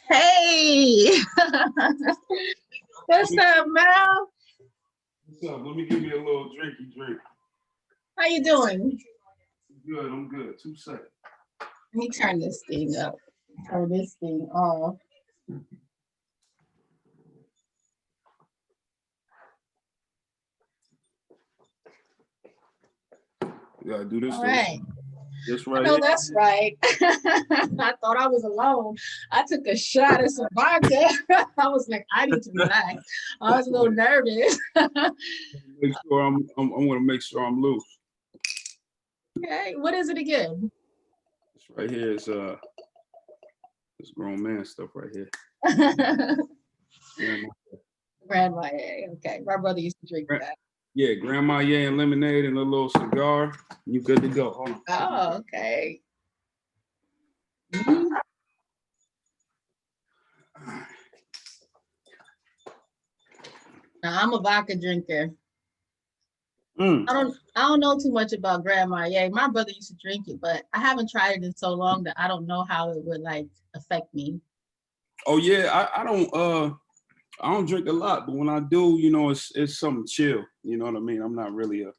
Hey, what's up, Mal? What's up? Let me give me a little drinky drink. How you doing? Good, I'm good. 2 seconds. Let me turn this thing up. Turn this thing off. You gotta do this. All right. This right I know here. that's right. I thought I was alone. I took a shot of some vodka. I was like, I need to relax. I was a little nervous. Make sure I'm gonna make sure I'm loose. Okay, what is it again? This right here is this grown man stuff right here. Grandma, okay. My brother used to drink that. Yeah, Grandma and lemonade and a little cigar. You good to go. Hold on. Oh, okay. Mm-hmm. Now, I'm a vodka drinker. I don't know too much about Grandma. Yeah, my brother used to drink it, but I haven't tried it in so long that I don't know how it would like affect me. Oh yeah, I don't drink a lot, but when I do, you know, it's something chill. You know what I mean? I'm not really a.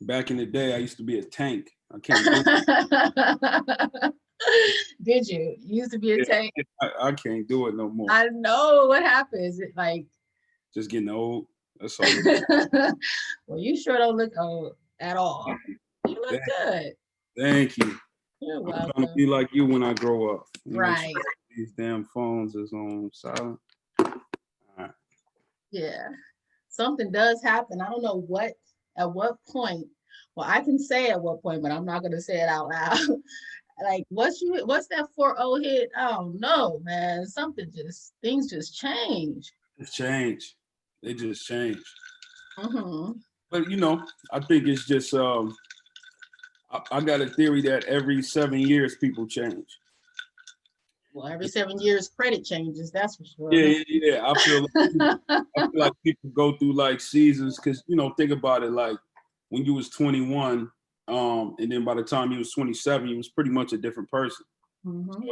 Back in the day, I used to be a tank. I can't do it. Did you? You used to be a tank? I can't do it no more. I know what happens. It like just getting old. That's all. Well, you sure don't look old at all. You look good. Thank you. You're welcome. I'm trying to be like you when I grow up. Right. Sure these damn phones is on silent. All right. Yeah. Something does happen. I don't know at what point. Well, I can say at what point, but I'm not gonna say it out loud. Like what's that 4-0 hit? I don't know, man. Things just change. It's changed. They just changed. Mm-hmm. But you know, I think it's just I got a theory that every 7 years people change. Well, every 7 years credit changes, that's for sure. Yeah. I feel like people go through like seasons because you know, think about it, like when you was 21, and then by the time you was 27, you was pretty much a different person. Mm-hmm.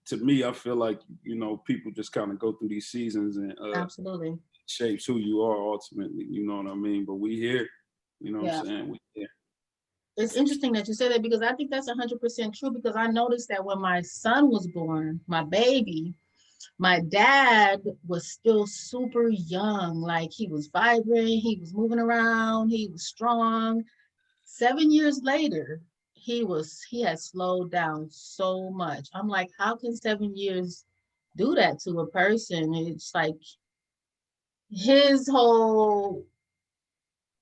So to me, I feel like, you know, people just kind of go through these seasons and absolutely shapes who you are ultimately, you know what I mean? But we here, you know what I'm saying? We here. It's interesting that you say that because I think that's 100% true because I noticed that when my son was born, my baby, my dad was still super young. Like he was vibrant, he was moving around, he was strong. 7 years later, he had slowed down so much. I'm like, how can 7 years do that to a person? It's like his whole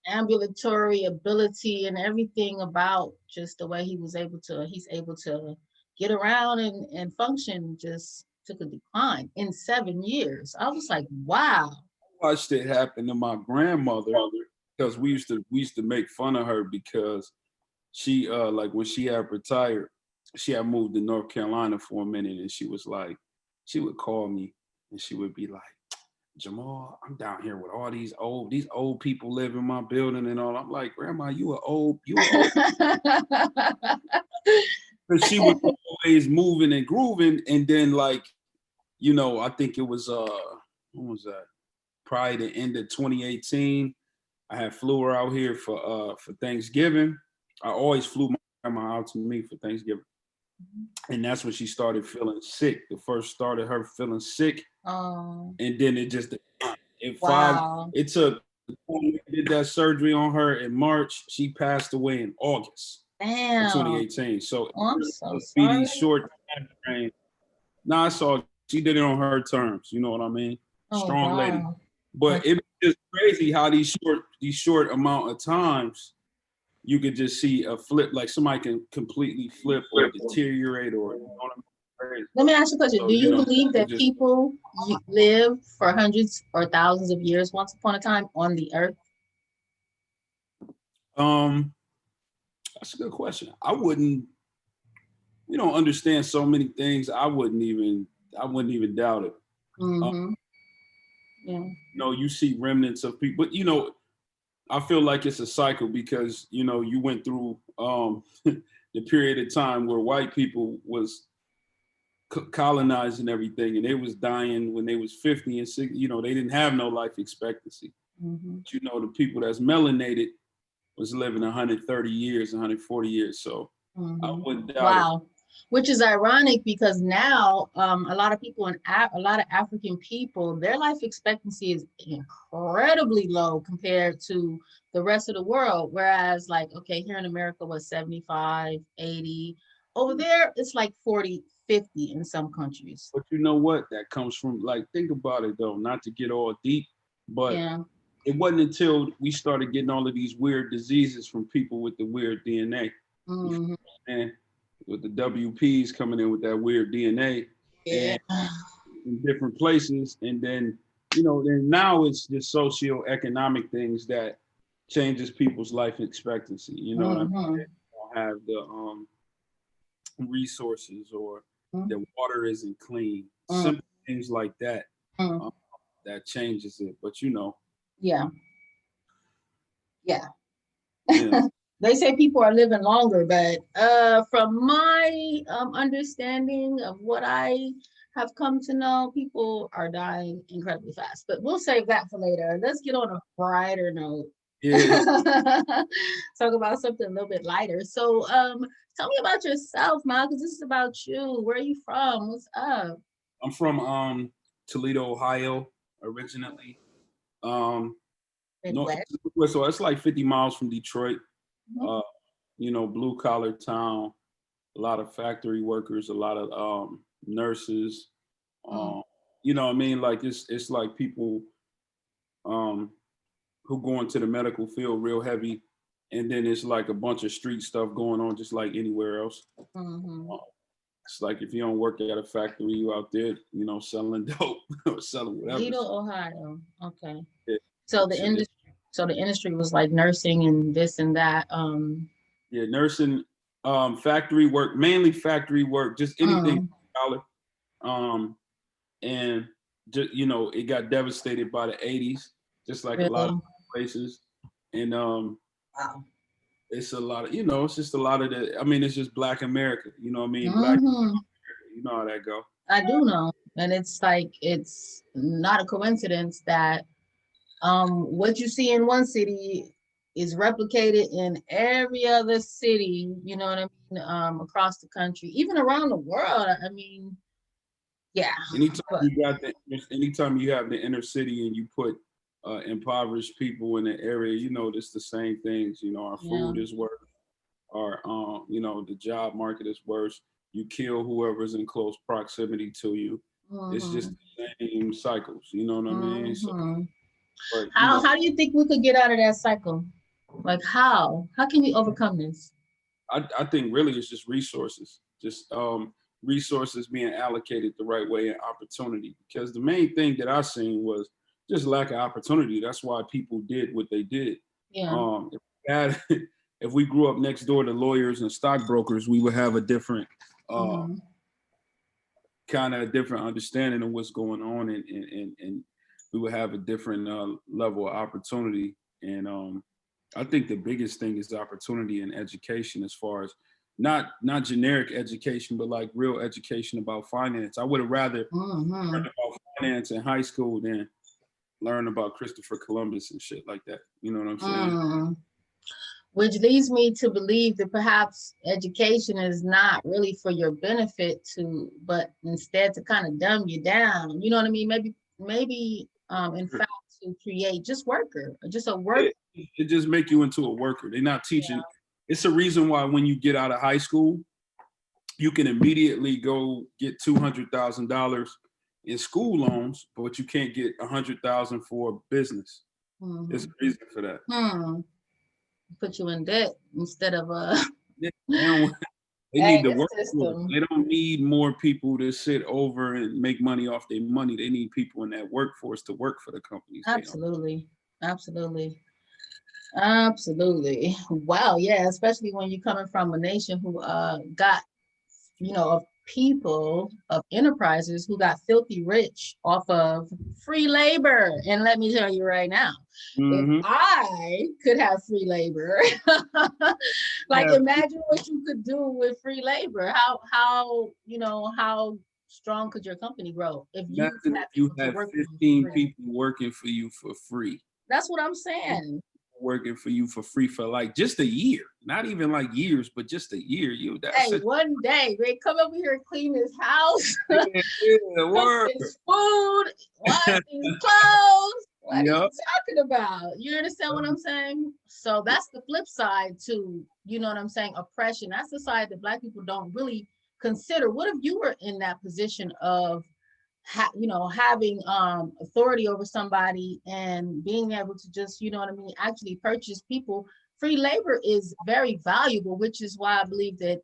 ambulatory ability and everything about just the way he's able to get around and function just took a decline in 7 years. I was like, wow. I watched it happen to my grandmother because we used to make fun of her because she like when she had retired, she had moved to North Carolina for a minute and she would call me and she would be like, Jamal, I'm down here with all these old people live in my building and all. I'm like, Grandma, you are old. Because she was always moving and grooving. And then like, you know, I think it was when was that? Probably the end of 2018. I had flew her out here for Thanksgiving. I always flew my grandma out to me for Thanksgiving. And that's when she started feeling sick. The first started her feeling sick. Oh, And then it just wow. it took we did that surgery on her in March. She passed away in August of Damn. 2018. So Oh, I'm so be sorry. these short time frame. Nah, I saw she did it on her terms. You know what I mean? Oh, Strong lady. wow. But it's just crazy how these short amount of times you could just see a flip, like somebody can completely flip or deteriorate, or you know what I mean? Crazy. Let me ask you a question. So Do you believe it that just people live for hundreds or thousands of years once upon a time on the earth? um that's a good question. I wouldn't, understand so many things. I wouldn't even doubt it. Uh, Mm-hmm. Yeah. you see remnants of people, but I feel like it's a cycle because you went through the period of time where white people was colonizing everything, and they was dying when they was 50 and 60. They didn't have no life expectancy. Mm-hmm. But, the people that's melanated was living 130 years, 140 years. So I Mm-hmm. wouldn't doubt it. Wow. Which is ironic because now a lot of people a lot of African people, their life expectancy is incredibly low compared to the rest of the world. Whereas like, okay, here in America was 75, 80. Over there, it's like 40, 50 in some countries. But you know what? That comes from, like, think about it though, not to get all deep, but Yeah. it wasn't until we started getting all of these weird diseases from people with the weird DNA. Mm-hmm. And with the WPs coming in with that weird DNA Yeah. and in different places. And then now it's just socioeconomic things that changes people's life expectancy. You know what I mean? Mm-hmm. They don't have the resources, or the water isn't clean. Mm-hmm. Simple things like that um, that changes it. But Yeah. Yeah. yeah. They say people are living longer, but from my understanding of what I have come to know, people are dying incredibly fast. But we'll save that for later. Let's get on a brighter note. Yeah. Talk about something a little bit lighter. So, tell me about yourself, man, because this is about you. Where are you from? What's up? I'm from Toledo, Ohio, originally. Um, no, Midwest. so it's like 50 miles from Detroit. Mhm. Uh, blue collar town, a lot of factory workers, a lot of nurses. Mm. Um, you know what I mean? Like it's like people um, who go into the medical field real heavy, and then it's like a bunch of street stuff going on, just like anywhere else. Mm-hmm. Uh, it's like if you don't work at a factory, you out there, selling dope or selling whatever. Toledo, Ohio. Okay. Yeah, So the industry, was like nursing and this and that. yeah, nursing, factory work, mainly factory work, just anything. Mm, Um, and just, it got devastated by the 80s, just like a lot of really? places. And Wow. it's a lot of, it's just a lot of it's just Black America, you know what I mean? Black, Hmm. you know how that go. I do know. And it's like it's not a coincidence that what you see in one city is replicated in every other city, you know what I mean, across the country, even around the world. I mean, yeah. Anytime But anytime you have the inner city and you put impoverished people in the area, it's the same things. Our yeah. food is worse. Our the job market is worse. You kill whoever's in close proximity to you. It's just Hmm. the same cycles. You know what I mean? So, Hmm. but How do you think we could get out of that cycle? Like how? How can we overcome this? I think really it's just resources, just resources being allocated the right way and opportunity. Because the main thing that I seen was just lack of opportunity. That's why people did what they did. Yeah. If we had, if we grew up next door to lawyers and stockbrokers, we would have a different Hmm. kind of different understanding of what's going on, and we would have a different level of opportunity. And I think the biggest thing is opportunity and education, as far as not generic education, but like real education about finance. I would have rather Hmm. learned about finance in high school than learn about Christopher Columbus and shit like that. You know what I'm saying? Mm. Which leads me to believe that perhaps education is not really for your benefit to, but instead to kind of dumb you down. You know what I mean? Maybe in fact to create just worker, just a work. It just make you into a worker. They're not teaching. Yeah. It's a reason why when you get out of high school, you can immediately go get $200,000 in school loans, but you can't get $100,000 for a business. There's a reason for that. Put you in debt instead of They, don't, they hey, need to this work. system. They don't need more people to sit over and make money off their money. They need people in that workforce to work for the companies. Absolutely. Absolutely. Absolutely. Wow. Yeah. Especially when you're coming from a nation who got, of people, of enterprises who got filthy rich off of free labor. And let me tell you right now, if I could have free labor, like imagine what you could do with free labor. How strong could your company grow if you have 15 people working for you for free. That's what I'm saying. Working for you for free for like just a year, not even like years, but just a year. One day they come over here and clean his house, cook his food, wash his clothes. What are you talking about? You understand what I'm saying? So that's the flip side to, you know what I'm saying, oppression. That's the side that Black people don't really consider. What if you were in that position of having authority over somebody and being able to just, you know what I mean, actually purchase people? Free labor is very valuable, which is why I believe that,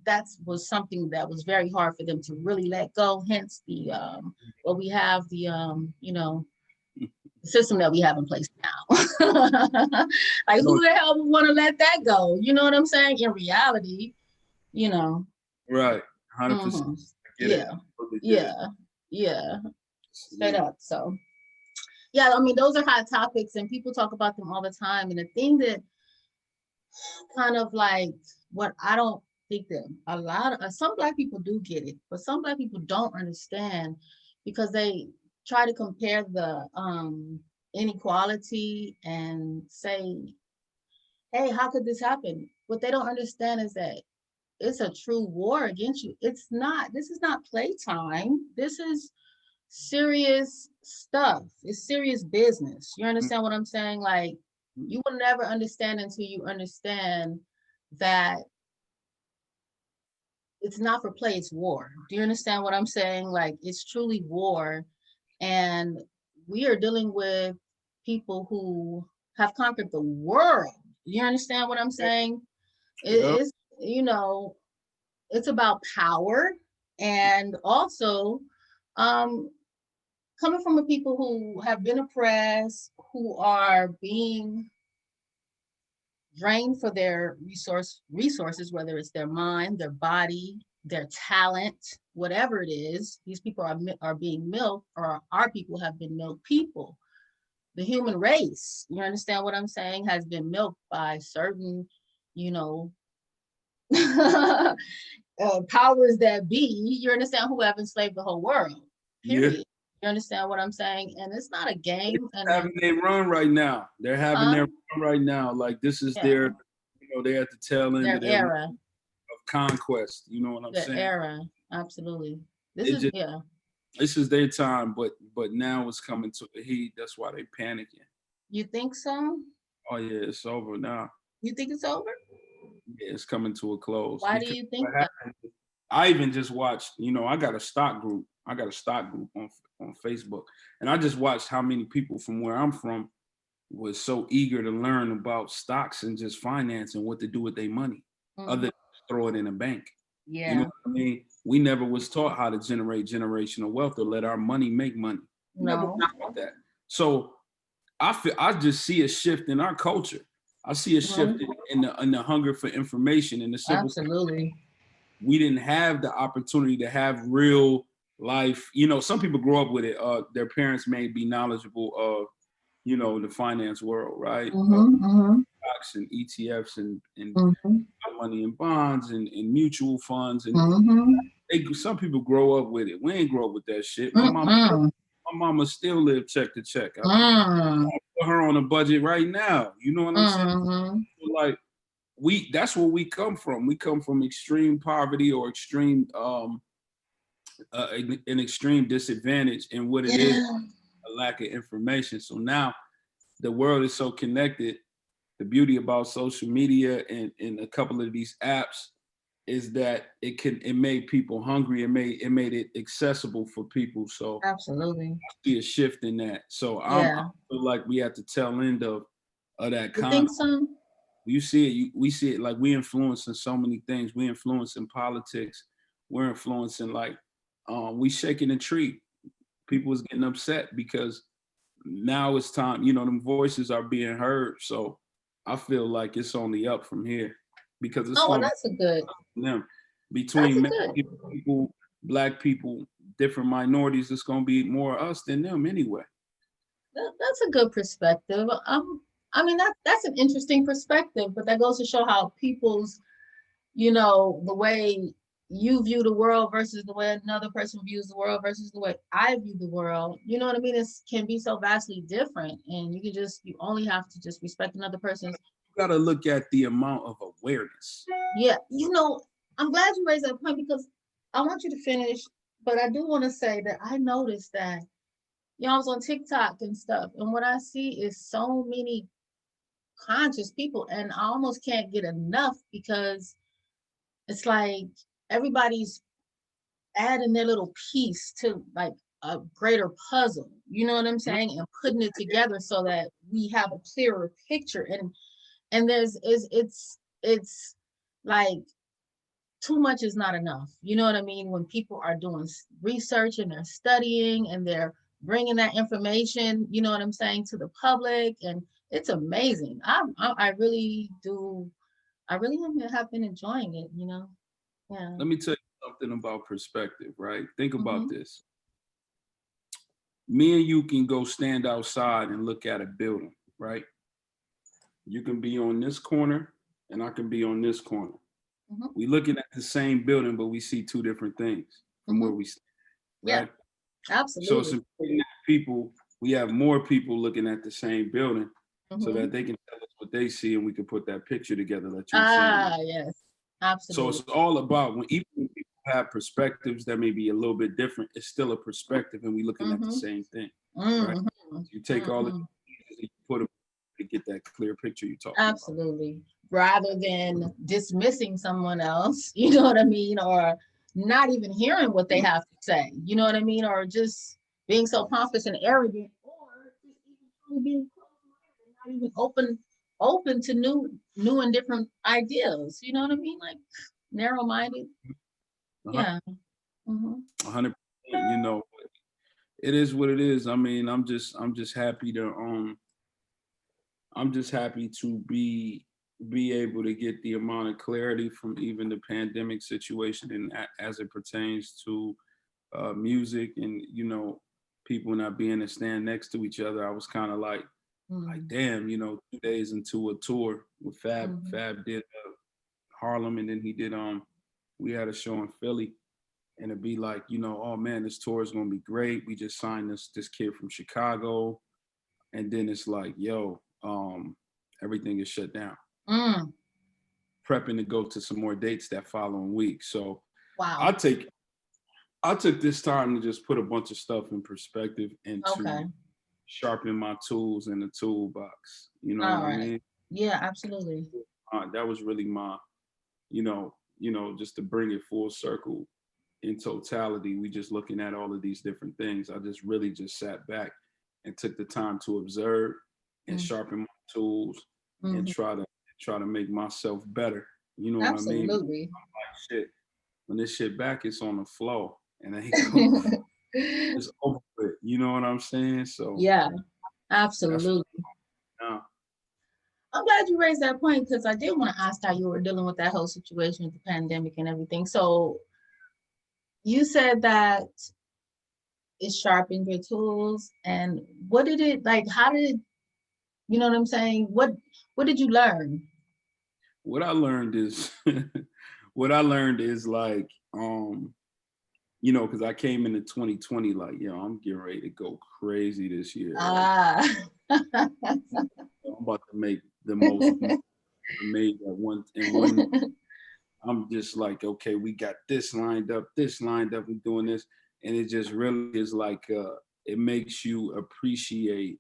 that was something that was very hard for them to really let go. Hence the we have the system that we have in place now. Like who the hell would want to let that go? You know what I'm saying? In reality, Right. 100%. Yeah. Straight up. So yeah, I mean, those are hot topics and people talk about them all the time. And the thing that kind of like what I don't think that a lot of some Black people do get it, but some Black people don't understand because they try to compare the inequality and say, hey, how could this happen? What they don't understand is that it's a true war against you. This is not playtime. This is serious stuff. It's serious business. You understand what I'm saying? Like, you will never understand until you understand that it's not for play, it's war. Do you understand what I'm saying? Like, it's truly war. And we are dealing with people who have conquered the world. You understand what I'm saying? It's, it's about power and also coming from a people who have been oppressed, who are being drained for their resources, whether it's their mind, their body, their talent, whatever it is. These people are being milked, or our people have been milked people. The human race, you understand what I'm saying, has been milked by certain, powers that be. You understand, who have enslaved the whole world. Period. Yeah. You understand what I'm saying? And it's not a game. They're having their run right now. They're having their run right now. Like this is their, they're at the tail end of their era of conquest. You know what I'm saying? Era, absolutely. This is their time, but now it's coming to the heat. That's why they're panicking. You think so? Oh yeah, it's over now. You think it's over? Yeah, it's coming to a close. Why do you think that? I even just watched, I got a stock group. On Facebook. And I just watched how many people from where I'm from was so eager to learn about stocks and just finance and what to do with their money, other than throw it in a bank. Yeah. You know what I mean? We never was taught how to generate generational wealth or let our money make money. No. Never taught that. So I just see a shift in our culture. I see a shift in the hunger for information and the simple. Absolutely. We didn't have the opportunity to have real life. Some people grow up with it. Their parents may be knowledgeable of, the finance world, right? Stocks and ETFs and money and bonds and mutual funds. And some people grow up with it. We ain't grow up with that shit. My My mama still live check to check. I Mm, put her on a budget right now. You know what I'm saying? mm-hmm. Like that's where we come from. We come from extreme poverty or extreme an extreme disadvantage, and what it is Yeah, a lack of information. So now the world is so connected. The beauty about social media and a couple of these apps is that it made people hungry. It made it accessible for people. So absolutely. I see a shift in that. So I Yeah. feel like we at the tail end of that You con. think so? You see it. We see it like we influencing so many things. We influencing politics. We're influencing like we shaking the tree. People is getting upset because now it's time. Them voices are being heard. So I feel like it's only up from here because it's Oh, well, gonna that's a good. be them That's between a Mexican good. people, black people, different minorities. It's gonna be more us than them anyway. That's a good perspective. I mean that's an interesting perspective, but that goes to show how people's, the way you view the world versus the way another person views the world versus the way I view the world. You know what I mean? It can be so vastly different, and you only have to just respect another person's. You gotta look at the amount of awareness. Yeah, I'm glad you raised that point because I want you to finish, but I do want to say that I noticed that I was on TikTok and stuff, and what I see is so many conscious people, and I almost can't get enough because it's like everybody's adding their little piece to like a greater puzzle. You know what I'm saying? And putting it together so that we have a clearer picture. And it's like too much is not enough. You know what I mean? When people are doing research and they're studying and they're bringing that information, you know what I'm saying, to the public, and it's amazing. I really do. I really have been enjoying it. Yeah. Let me tell you something about perspective, right? Think about Mm-hmm. this. Me and you can go stand outside and look at a building, right? You can be on this corner and I can be on this corner. Mm-hmm. We looking at the same building, but we see two different things from Mm-hmm. where we stand, Yeah. right? So it's Absolutely. important that we have more people looking at the same building so Mm-hmm. that they can tell us what they see and we can put that picture together that you were saying. Ah, yes. So it's Absolutely. all about even when people have perspectives that may be a little bit different, it's still a perspective and we looking at the Mm-hmm. same thing, right? Mm-hmm. You take all the Mm-hmm. pieces and you put them to get that clear picture you're talking about. Absolutely. Rather than dismissing someone else, you know what I mean? Or not even hearing what they have to say, you know what I mean? Or just being so pompous and arrogant, or just even truly being closed-minded, not even open to new and different ideas. You know what I mean? Like narrow-minded. Uh-huh. Yeah. Mm-hmm. 100%. It is what it is. I mean, I'm just happy to be able to get the amount of clarity from even the pandemic situation and as it pertains to music and people not being to stand next to each other. I was kind of like Mm-hmm. damn, 2 days into a tour with Fab. Mm-hmm. Fab did Harlem, and then we had a show in Philly, and it'd be like, oh man, this tour is gonna be great. We just signed this kid from Chicago, and then it's like, yo, everything is shut down. Mm. Prepping to go to some more dates that following week. So I Wow. take I took this time to just put a bunch of stuff in perspective and Okay. to sharpen my tools in the toolbox. You know what All I right. mean? Yeah, absolutely. That was really my, just to bring it full circle in totality. We just looking at all of these different things. I just really just sat back and took the time to observe and Mm. sharpen my tools and Mhm. try to make myself better. You know what I mean? Absolutely. Like shit. When this shit back, it's on the flow and I ain't going it's over with. You know what I'm saying? So Yeah, that's absolutely. now. I'm glad you raised that point because I did want to ask how you were dealing with that whole situation with the pandemic and everything. So you said that it sharpened your tools, and what did it like? How did you know what I'm saying? What did you learn? What I learned is what I learned is like you know, because I came into 2020 like, yo, I'm getting ready to go crazy this year. Ah. I'm about to make the most made at one in one. I'm just like, okay, we got this lined up, we're doing this. And it just really is like it makes you appreciate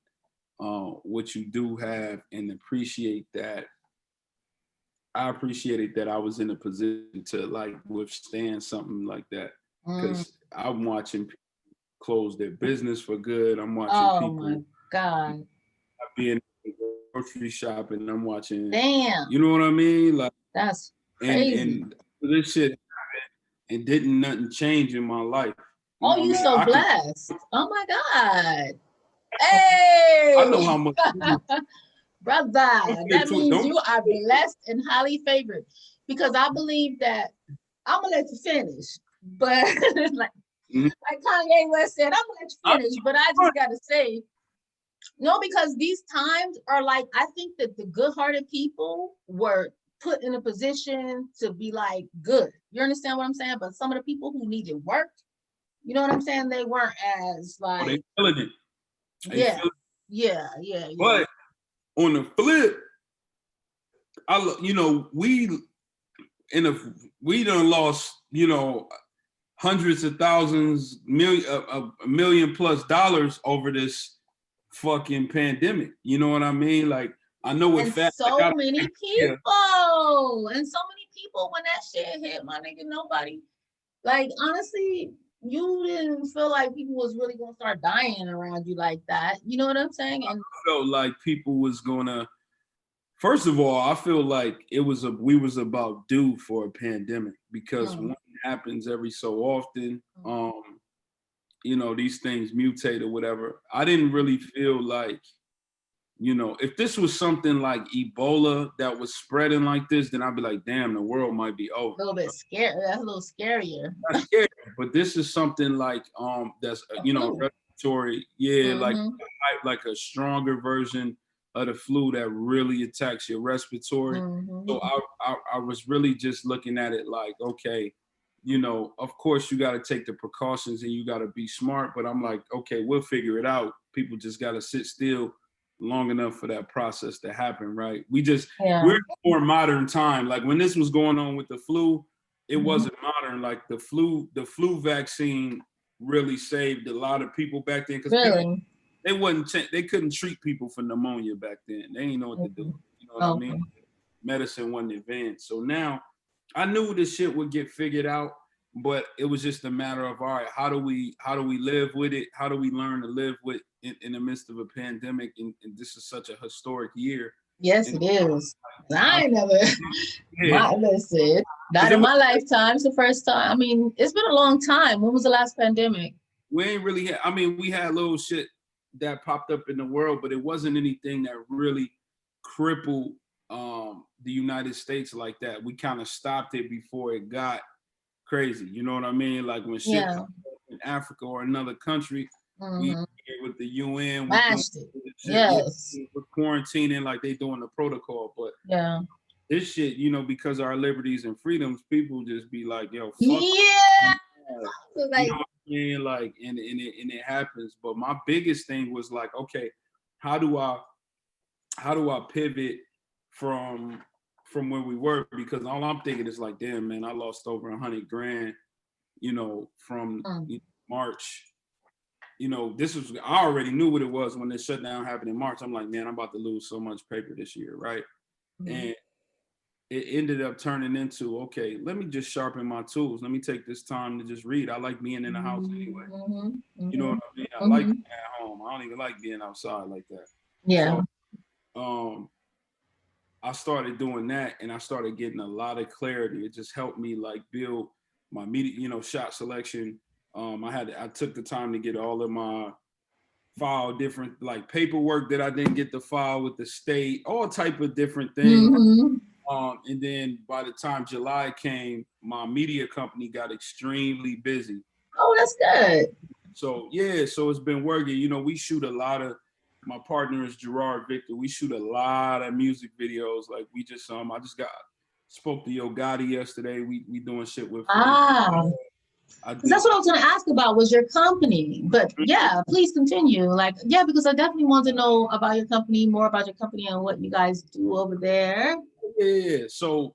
what you do have and appreciate that. I appreciated that I was in a position to like withstand something like that Mm. because I'm watching people close their business for good. I'm watching Oh my people God. being grocery shopping. I'm watching, Damn. you know what I mean? Like, That's and crazy. this shit and didn't nothing change in my life. You Oh, know what I you mean? so I could, blessed. Oh my God. I know Hey, how much. brother. That means you are blessed and highly favored. Because I believe that I'm gonna let you finish. But like Mhm. like Kanye West said, I'm gonna let you I, finish. But I just gotta say, no, because these times are like, I think that the good-hearted people were put in a position to be like good. You understand what I'm saying? But some of the people who needed work, you know what I'm saying? They weren't as they like, feeling it. They yeah, feel it. yeah. But on the flip, you know, we done lost, you know, hundreds of thousands, a million plus dollars over this fucking pandemic. You know what I mean? Like, I know it And fast. I so got many yeah. people, and so many people when that shit hit, my nigga, nobody, like, honestly, you didn't feel like people was really gonna start dying around you like that. You know what I'm saying? And I felt like people was gonna. First of all, I feel like we was about due for a pandemic because one happens every so often. You know, these things mutate or whatever. I didn't really feel like, you know, if this was something like Ebola that was spreading like this, then I'd be like, damn, the world might be over. a little bit scary. That's a little scarier. Not scary, but this is something like that's you know, respiratory, yeah, like a stronger version of the flu that really attacks your respiratory. So I was really just looking at it like, okay, you know, of course you got to take the precautions and you got to be smart, but I'm like, okay, we'll figure it out. People just got to sit still long enough for that process to happen, right? We're in a more modern time. Like when this was going on with the flu, it wasn't modern. Like the flu vaccine really saved a lot of people back then because Really? they couldn't treat people for pneumonia back then. They didn't know what to do. You know what I mean? Medicine wasn't advanced. So now I knew this shit would get figured out, but it was just a matter of, all right, how do we live with it? How do we learn to live with in the midst of a pandemic? And this is such a historic year. Yes, And it is. I ain't never, yeah, listen, not in my lifetime. It's the first time. I mean, it's been a long time. When was the last pandemic? we ain't really had, I mean, we had little shit that popped up in the world, but it wasn't anything that really crippled the United States like that. We kind of stopped it before it got crazy. You know what I mean? Like when shit popped up in Africa or another country, we with the UN, we doing Mashed it. shit. Yes. Yeah, we're quarantining like they doing the protocol. But Yeah. this shit, you know, because of our liberties and freedoms, people just be like, yo, fuck. Yeah. So You like, know what I mean? Like, and it happens. But my biggest thing was like, okay, how do I pivot from where we were? Because all I'm thinking is like, damn, man, I lost over 100 grand, you know, from March. You know, I already knew what it was when the shutdown happened in March. I'm like, man, I'm about to lose so much paper this year, right? And it ended up turning into, okay, let me just sharpen my tools. Let me take this time to just read. I like being in the house anyway. You know what I mean? I like being at home. I don't even like being outside like that. yeah. So I started doing that and I started getting a lot of clarity. It just helped me like build my media, you know, shot selection. I took the time to get all of my file different like paperwork that I didn't get to file with the state, all type of different things. And then by the time July came, my media company got extremely busy. Oh, that's good. So yeah, so it's been working. You know, we shoot a lot of, my partner is Gerard Victor. We shoot a lot of music videos. Like we just spoke to Yo Gotti yesterday. We doing shit with him. I Because that's did. what I was going to ask about was your company. But yeah, please continue. Like, yeah, because I definitely want to know about your company, more about your company and what you guys do over there. Yeah. So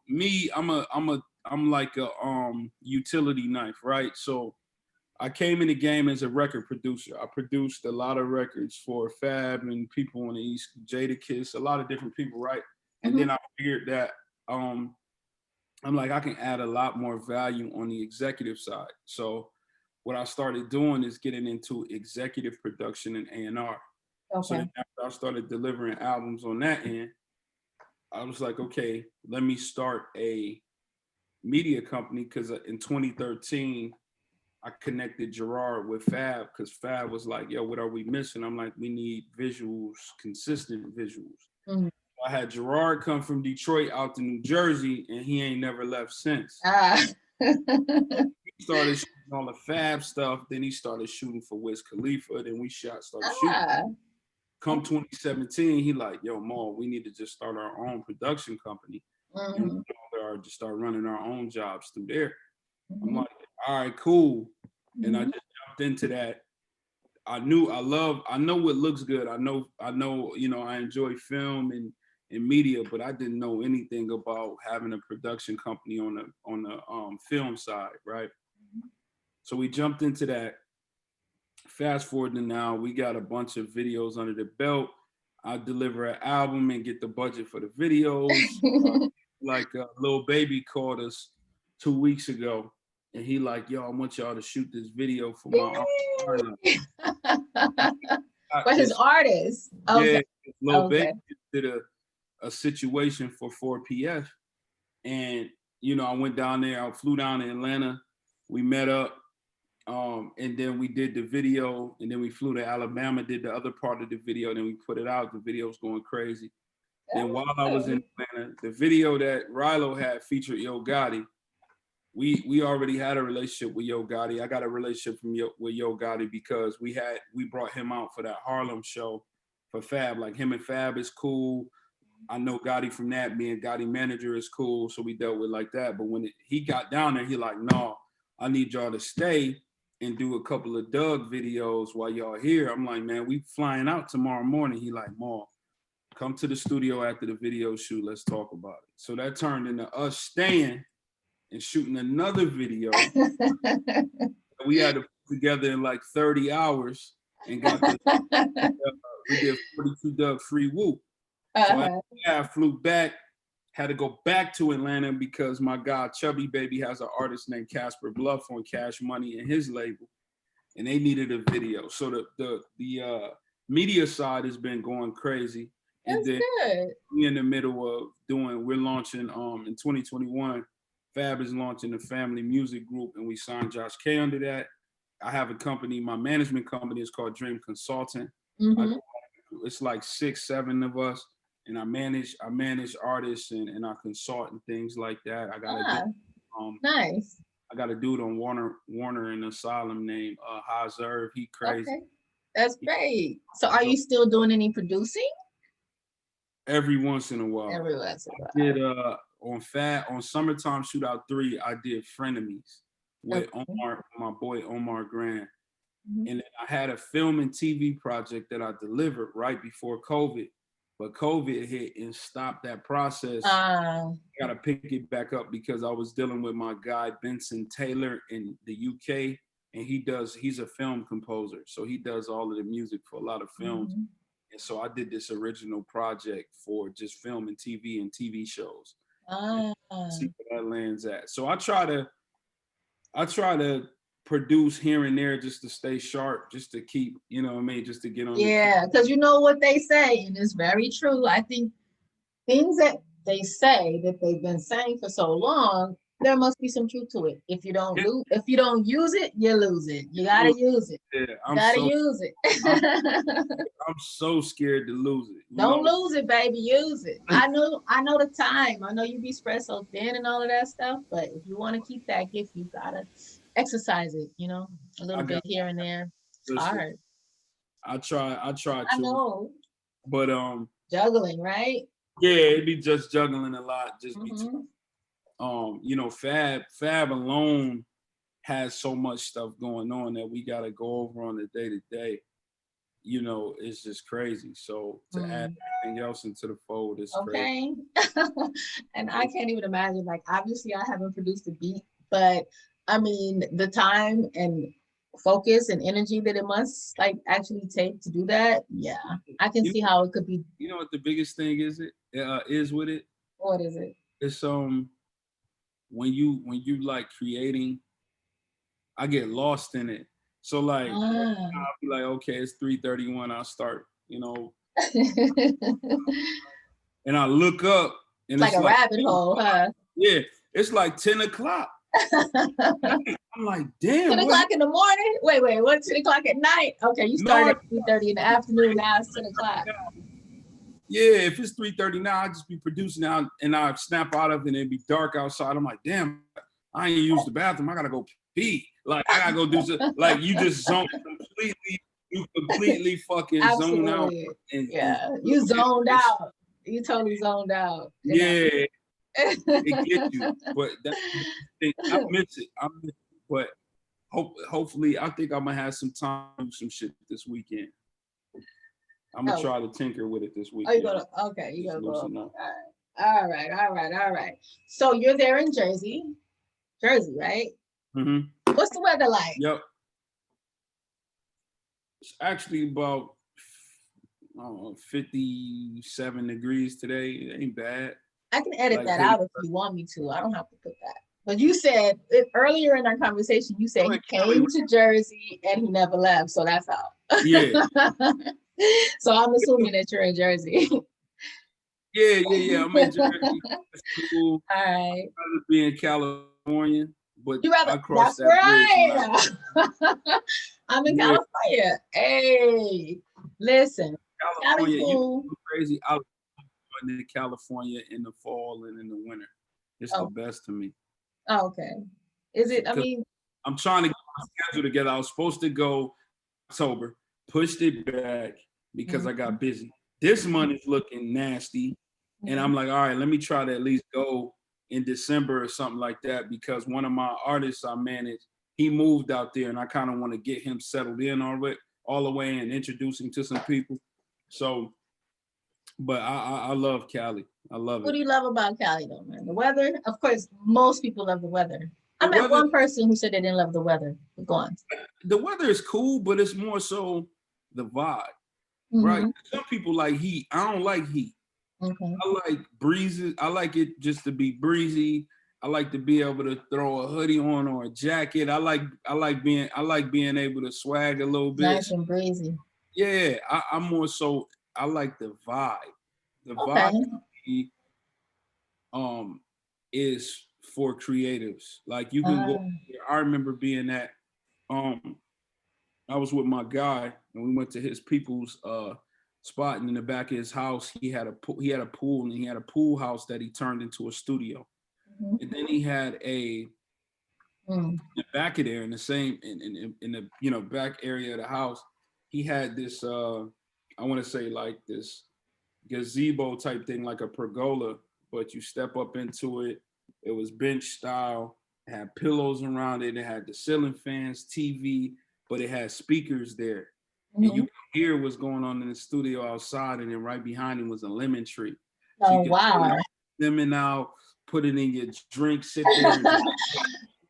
me, I'm like a utility knife, right? So I came in the game as a record producer. I produced a lot of records for Fab and people on the East, Jada Kiss, a lot of different people, right? And Mm-hmm. then I figured that I'm like, I can add a lot more value on the executive side. So what I started doing is getting into executive production and A&R. So Okay. then after I started delivering albums on that end, I was like, okay, let me start a media company because in 2013, I connected Gerard with Fab because Fab was like, yo, what are we missing? I'm like, we need visuals, consistent visuals. Mm-hmm. I had Gerard come from Detroit out to New Jersey, and he ain't never left since. Ah. He started shooting all the Fab stuff. Then he started shooting for Wiz Khalifa. Then we started shooting. Ah. Come 2017, he like, yo, Mo, we need to just start our own production company. And Mm-hmm. we are just start running our own jobs through there. I'm Mm-hmm. like, all right, cool. And I Mm-hmm. just jumped into that. I know what looks good. I enjoy film and media, but I didn't know anything about having a production company on the film side, right? So we jumped into that. Fast forward to now, we got a bunch of videos under the belt. I deliver an album and get the budget for the videos. Like Lil Baby called us 2 weeks ago, and he like, yo, I want y'all to shoot this video for my artist. For his This artist. Okay. yeah, Lil Baby Okay. did a situation for 4PF, and I went down there. I flew down to Atlanta. We met up. And then we did the video, and then we flew to Alabama, did the other part of the video, then we put it out. The video was going crazy. Then while I was in Atlanta, the video that Rilo had featured Yo Gotti. We already had a relationship with Yo Gotti. I got a relationship with Yo Gotti because we brought him out for that Harlem show for Fab. Like him and Fab is cool. I know Gotti from that. Me and Gotti manager is cool, so we dealt with like that. But when he got down there, he like, no, I need y'all to stay and do a couple of Doug videos while y'all here. I'm like, man, we flying out tomorrow morning. He like, Ma, come to the studio after the video shoot. Let's talk about it. So that turned into us staying and shooting another video. We had to put together in like 30 hours and got we did 42 Doug Free Woo. So Uh-huh. I flew back, had to go back to Atlanta because my guy Chubby Baby has an artist named Casper Bluff on Cash Money and his label, and they needed a video. So the media side has been going crazy, and That's then good. we in the middle of we're launching in 2021. Fab is launching a family music group, and we signed Josh K under that. I have a company. My management company is called Dream Consultant. Mm-hmm. It's like 6, 7 of us, and I manage artists and I consult and things like that. Ah, Um nice. I got a dude on Warner and Asylum named Hazard. He crazy. Okay. That's He, great. So are you still doing any producing? every once in a while. Every once in a while. Did on Summertime Shootout 3, I did Frenemies with Okay. my boy Omar Grant. Mhm. And then I had a film and TV project that I delivered right before COVID, but COVID hit and stopped that process. Uh, I gotta pick it back up because I was dealing with my guy Benson Taylor in the UK, and he's a film composer, so he does all of the music for a lot of films. mhm. And so I did this original project for just film and TV shows. And Ah, see where that lands at. So I try to produce here and there just to stay sharp, just to keep, you know what I mean, just to get on the yeah, because you know what they say, and it's very true. I think things that they say that they've been saying for so long, there must be some truth to it. If you don't use it, you lose it. You gotta use it. yeah, You gotta use I'm it. I'm so scared to lose it. You Don't know, lose it, baby. Use it. I know the time. I know you be spread so thin and all of that stuff, but if you want to keep that gift, you gotta exercise it, a I little got bit here and there. It's listen. hard. I try I to, know. but Juggling, right? yeah, it be just juggling a lot, just between Mm-hmm. Fab alone. has so much stuff going on that we got to go over on the day to day. You know, it's just crazy. So to add anything else into the fold is crazy. Okay. And I can't even imagine, like, obviously I haven't produced a beat, but I mean, the time and focus and energy that it must like actually take to do that. Yeah, I can You see how it could be. you know what the biggest thing is with it? What is it? It's when you like creating, I get lost in it. So like Ah. I'll be like, okay, it's 3:31. I'll start, you know, and I look up and Like it's a like, rabbit hole, huh? yeah, it's like 10 o'clock. 10 I'm like, damn, what? o'clock in the morning? Wait, what? 10 o'clock at night? Okay, you No, started at 3:30 in the afternoon. Now it's 10 o'clock. yeah, if it's 3:30 now, I just be producing now and I snap out of it and it'd be dark outside. I'm like, damn, I ain't used the bathroom. I gotta go pee. Like I gotta go do something. Like you completely fucking zone out. Absolutely. Yeah, you zoned out. You totally zoned out. Yeah, it gets you. But that's the thing. I miss it. But hopefully, I think I'm gonna have some time to do some shit this weekend. I'm gonna try to tinker with it this Oh, weekend. you gonna okay? You gonna go? All right. So you're there in Jersey, right? Mm-hmm. What's the weather like? Yep. It's actually about 57 degrees today. It ain't bad. I can edit that out if you want me to. I don't have to put that. But you said earlier in our conversation, you said he came to Jersey and he never left. So that's how. Yeah. So I'm assuming that you're in Jersey. Yeah. I'm in Jersey. That's cool. All right. I'd rather be in California, but I crossed that bridge. I'm in California. Hey, listen. California, you crazy. I love going to California in the fall and in the winter. It's the best to me. Oh, okay. Is it? I mean, I'm trying to get my schedule together. I was supposed to go October, pushed it back because I got busy. This month is looking nasty. And I'm like, all right, let me try to at least go in December or something like that, because one of my artists I manage, he moved out there and I kind of want to get him settled in all the way and introduce him to some people. So, but I love Cali. I love it. What do you love about Cali though, man? The weather? Of course, most people love the weather. I met one person who said they didn't love the weather. Go on. The weather is cool, but it's more so the vibe, right? Some people like heat. I don't like heat. Okay. I like breezes. I like it just to be breezy. I like to be able to throw a hoodie on or a jacket. I like being able to swag a little bit. Nice and breezy. Yeah, I'm more so. I like the vibe. The vibe is for creatives. Like you can go. I remember being at I was with my guy and we went to his people's spot, and in the back of his house he had a pool and he had a pool house that he turned into a studio. And then he had in the back of there in the same in the back area of the house, he had this I want to say like this gazebo type thing, like a pergola, but you step up into it. It was bench style. It had pillows around it. It had the ceiling fans, TV, but it had speakers there. And you could hear what's going on in the studio outside, and then right behind him was a lemon tree. So wow. Lemon out, put it in your drink, sit there and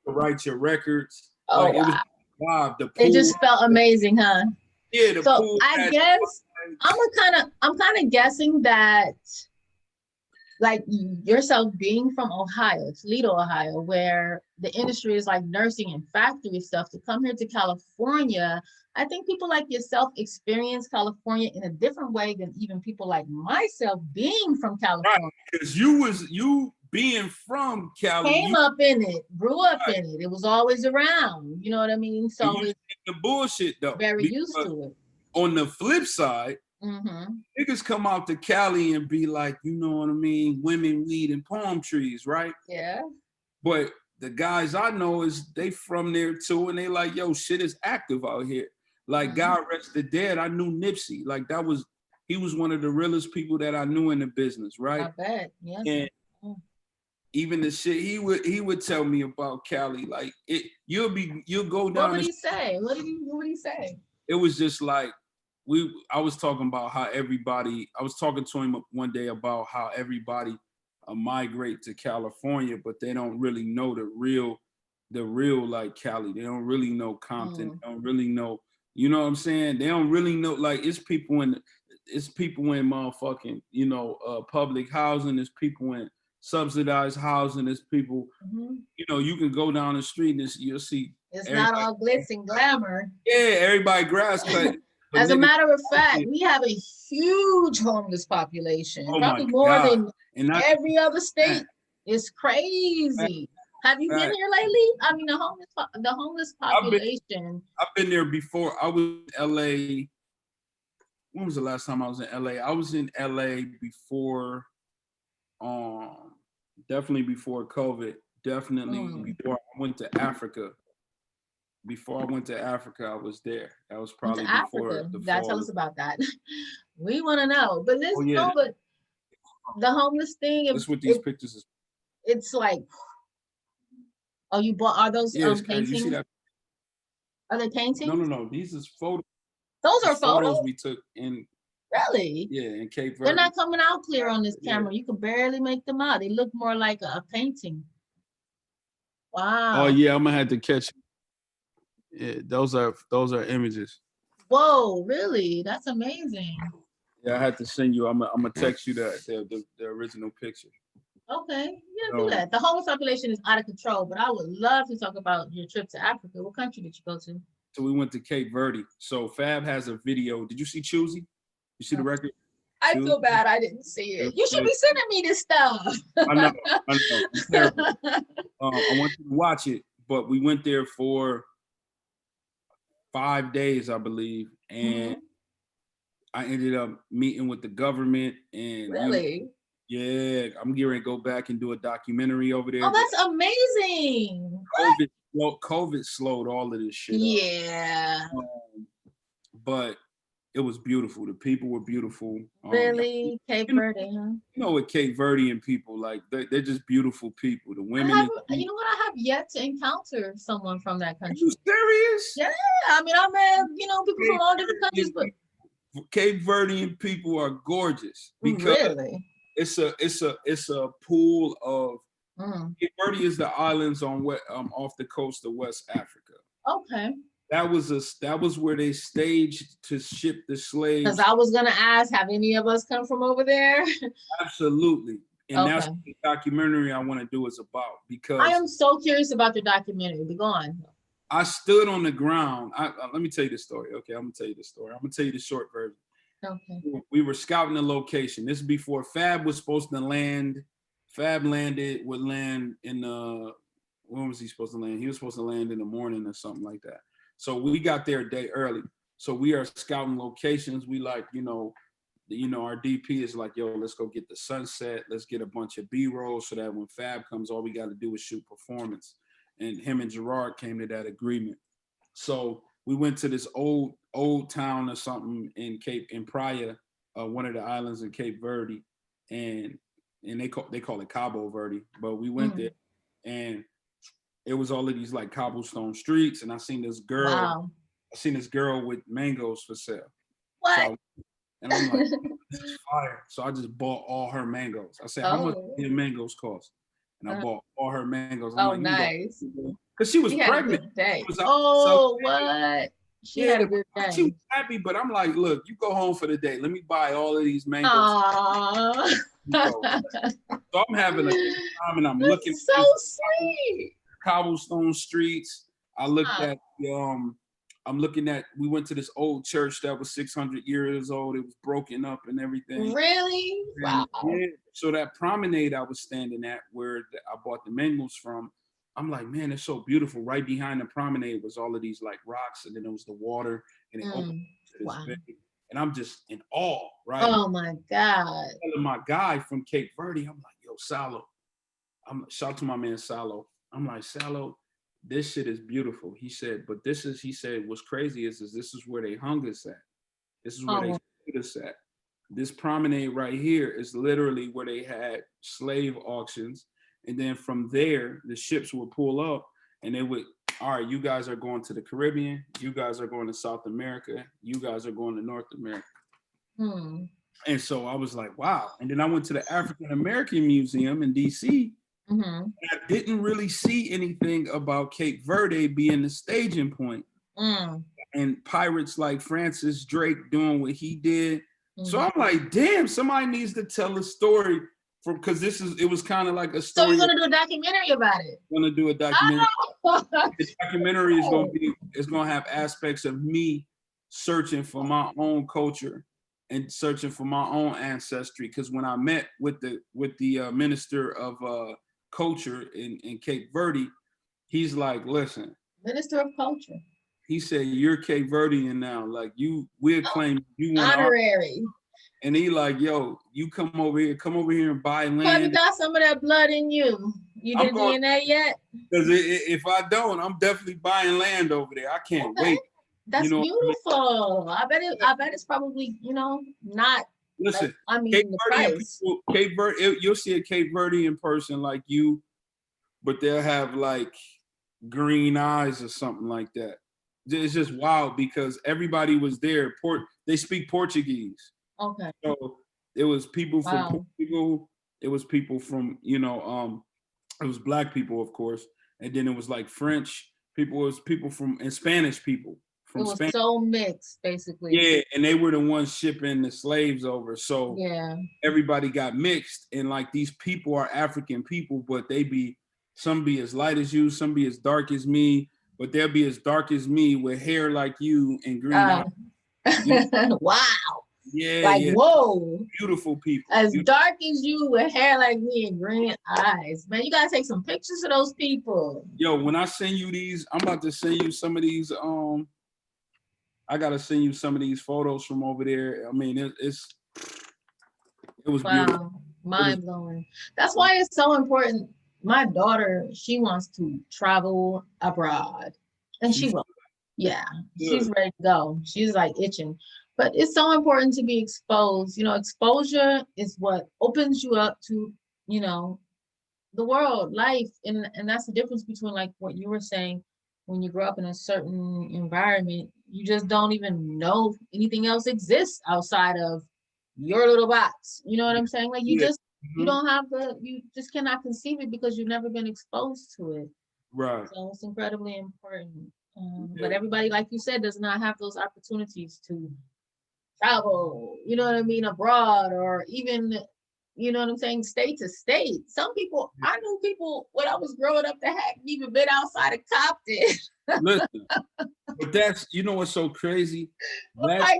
write your records. Oh, like, wow. It was wow. The pool, it just felt amazing, huh? Yeah, the pool. I guess I'm kind of guessing that, like yourself being from Ohio, Toledo, Ohio, where the industry is like nursing and factory stuff, to come here to California, I think people like yourself experience California in a different way than even people like myself being from California. Right, because you being from Cali, came up in it, grew up in it. It was always around. You know what I mean? So it's the bullshit though. Very used to it. On the flip side, niggas come out to Cali and be like, you know what I mean, women, weed, and palm trees, right? Yeah. But the guys I know they from there too, and they like, yo, shit is active out here. Like God rest the dead, I knew Nipsey. Like he was one of the realest people that I knew in the business, right? I bet. Yes. And even the shit he would tell me about Cali, like you'll go What down would the. he say? What would he say? It was just like I was talking about how everybody. I was talking to him one day about how everybody migrate to California, but they don't really know the real like Cali. They don't really know Compton. They don't really know. You know what I'm saying? They don't really know. Like it's people in motherfucking public housing. There's people in subsidized housing. There's people. Mm-hmm. You can go down the street and you'll see It's not everybody. all glitz and glamour. Yeah, everybody grass cut. But As a niggas, matter of fact, we have a huge homeless population, oh my probably more God. than And not every other that, state. It's crazy. Have you been that, here lately? I mean, the homeless population. I've been there before. I was in LA. When was the last time I was in LA? I was in LA before, um, definitely before COVID. Definitely before I went to Africa. Before I went to Africa, I was there. That was Went to probably before Africa. the You gotta tell fall. us about that. We want to know. But Oh listen, yeah, no, but the homeless thing, that's what these pictures is. it's like, oh, you bought, are those Yeah, it's crazy. You see paintings? that? Are they No, no, paintings? no. These is photos. Those These are photos? photos we took in Really? in Cape They're Verde. not coming out clear on this Yeah. camera. You can barely make them out. They look more like a painting. Oh Wow. yeah, I'm gonna have to catch. Yeah, those are images. Whoa, really? That's amazing. Yeah, I had to send you. I'm gonna text you the original picture. Okay, yeah, do So, that. The homeless population is out of control, but I would love to talk about your trip to Africa. What country did you go to? so we went to Cape Verde. So Fab has a video. Did you see Choosy? You see the No. record? I Choosy? feel bad I didn't see it. You should be sending me this stuff. I know, I know. I'm terrible. I want you to watch it, but we went there for 5 days, I believe, and Mhm. I ended up meeting with the government, and Really? yeah, I'm getting ready to go back and do a documentary over there. Oh, that's amazing. COVID slowed all of this shit up. Yeah. But it was beautiful. The people were beautiful. Really? Cape Verde, huh? With Cape Verdean people, like they're just beautiful people. The I women. have, you know what? I have yet to encounter someone from that Are you country. serious? Yeah, I mean, I met, people from all different countries, but Cape Verdean people are gorgeous because really? it's a pool of Mm. Cape Verde is the islands off the coast of West Africa. Okay. That was where they staged to ship the Because slaves. I was gonna ask, have any of us come from over there? Absolutely. And that's Okay. what the documentary I want to do is about, because I am so curious about your documentary. Be gone. I stood on the ground. Let me tell you the story. Okay, I'm gonna tell you the story. I'm gonna tell you the short version. Okay. We were scouting the location. This is before Fab was supposed to land. Fab would land in when was he supposed to land? He was supposed to land in the morning or something like that. So we got there a day early. So we are scouting locations. We like, our DP is like, yo, let's go get the sunset. Let's get a bunch of B-roll so that when Fab comes, all we got to do is shoot performance. And him and Gerard came to that agreement. So we went to this old town or something in Praia, one of the islands in Cape Verde, and they call it Cabo Verde. But we went there, and it was all of these like cobblestone streets, and I seen this girl. Wow. I seen this girl with mangoes for sale. What? And I'm like, this is fire. So I just bought all her mangoes. I said, how much do your mangoes cost? And I bought all her mangoes. I'm Oh, like, nice. because she was She had a pregnant. good day. Was Oh, what? She had a good She was day. happy, but I'm like, look, you go home for the day. Let me buy all of these mangoes. Aww. So I'm having a good time, and I'm looking That's so at sweet. cobblestone streets. I looked at we went to this old church that was 600 years old. It was broken up and everything. Really? Wow. Yeah. So that promenade I was standing at, where I bought the mangoes from, I'm like, man, it's so beautiful. Right behind the promenade was all of these like rocks, and then there was the water, and it opened to this Wow. bay. And I'm just in awe, right? Oh my God. Telling my guy from Cape Verde, I'm like, yo, Salo. Shout to my man Salo. I'm like, Salo, this shit is beautiful. He said, but he said, what's crazy is this is where they hung us at. This is where they put us at. This promenade right here is literally where they had slave auctions. And then from there, the ships would pull up and they would, all right, you guys are going to the Caribbean. You guys are going to South America. You guys are going to North America. Hmm. And so I was like, wow. And then I went to the African American Museum in DC. Mm-hmm. I didn't really see anything about Cape Verde being the staging point. Mm. And pirates like Francis Drake doing what he did. So Mm-hmm. I'm like, damn, somebody needs to tell a story from, because it was kind of like a So story. you're gonna do a documentary about it? Going to do a documentary. Oh. The documentary is going to be, it's going to have aspects of me searching for my own culture and searching for my own ancestry. Because when I met with the minister of culture in Cape Verde, he's like, listen, Minister of Culture. he said, you're Cape Verdean now. Like we'll claim you one Honorary. and he like, yo, you come over here and buy land. Have you got some of that blood in you? You did DNA yet? Because if I don't, I'm definitely buying land over there. I can't wait. That's beautiful. I bet it's probably, not. Listen, like, I mean, Cape the Verdean price. people, Cape Verde, you'll see a Cape Verdean person like you, but they'll have like green eyes or something like that. It's just wild because everybody was there. They speak Portuguese. Okay. So it was people from Wow. Portugal. It was people from, it was Black people, of course. And then it was like French people. It was people and Spanish people. It was so mixed, basically. Yeah, and they were the ones shipping the slaves over. So yeah, everybody got mixed. And like these people are African people, but some be as light as you, some be as dark as me, but they'll be as dark as me with hair like you and green eyes. Wow. Yeah, like, yeah. Whoa. Beautiful people. As dark as you with hair like me and green eyes. Man, you gotta take some pictures of those people. Yo, when I send you these, I'm about to send you some of these. I gotta send you some of these photos from over there. I mean, it was beautiful. Mind blowing. That's why it's so important. My daughter, she wants to travel abroad, and she will. Yeah, she's ready to go. She's like itching. But it's so important to be exposed. Exposure is what opens you up to, the world, life. And that's the difference between like what you were saying, when you grow up in a certain environment, you just don't even know anything else exists outside of your little box. You know what I'm saying? Like you just cannot conceive it because you've never been exposed to it. Right. So it's incredibly important. But everybody, like you said, does not have those opportunities to travel, abroad, or even, state to state. Some people, I knew people when I was growing up that hadn't even been outside of Compton. Listen, but that's, what's so crazy? That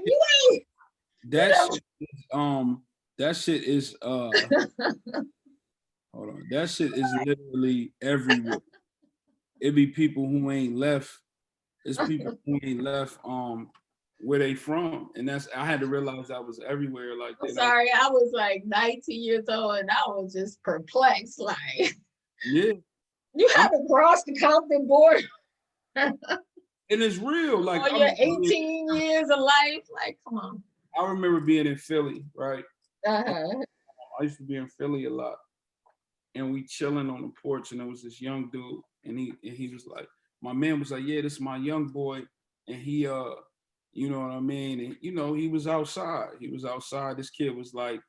shit is hold on. That shit is literally everywhere. It be people who ain't left. It's people who ain't left where they from. And I had to realize I was everywhere like that. Sorry, I was like 19 years old and I was just perplexed. Like, yeah. You haven't crossed the Compton border. And it's real. Like, your 18 years of life. Like, come on. I remember being in Philly, right? Uh-huh. I used to be in Philly a lot. And we chilling on the porch, and there was this young dude, and he was like, my man was like, yeah, this is my young boy. And he you know what I mean? And he was outside. This kid was like